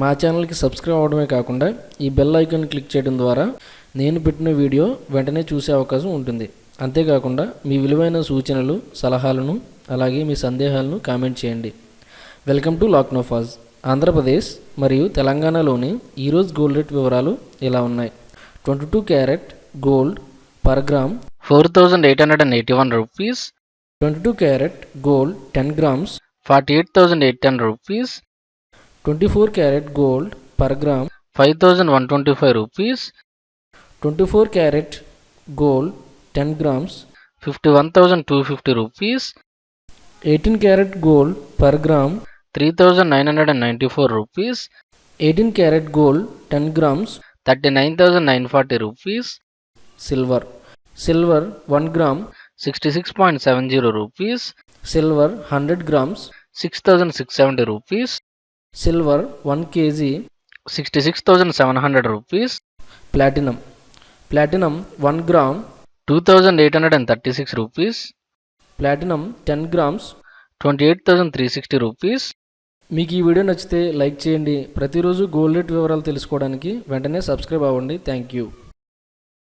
మా ఛానల్కి సబ్స్క్రైబ్ అవ్వడమే కాకుండా ఈ బెల్ ఐకాన్ క్లిక్ చేయడం ద్వారా నేను పెట్టిన వీడియో వెంటనే చూసే అవకాశం ఉంటుంది. అంతేకాకుండా మీ విలువైన సూచనలు, సలహాలను అలాగే మీ సందేహాలను కామెంట్ చేయండి. Welcome to లాక్నోఫాజ్. ఆంధ్రప్రదేశ్ మరియు తెలంగాణలోని ఈరోజు గోల్డ్ రేట్ వివరాలు ఇలా ఉన్నాయి. 22 carat gold per gram 4,881 rupees. 22 carat gold 10 grams 48,810 rupees. 24 carat gold per gram 5,125 rupees. 24 carat gold 10 grams 51,250 rupees. 18 carat gold per gram 3,994 rupees. 18 carat gold 10 grams 39,940 rupees. Silver 1 gram 66.70 rupees. Silver 100 grams 6,670 rupees. Silver 1 kg 66,700 rupees. Platinum 1 gram 2,836 rupees. Platinum 10 grams 28,360 rupees. మీకు ఈ video నచ్చితే like చేయండి. ప్రతిరోజు gold rate వివరాలు తెలుసుకోవడానికి వెంటనే subscribe అవ్వండి. Thank you.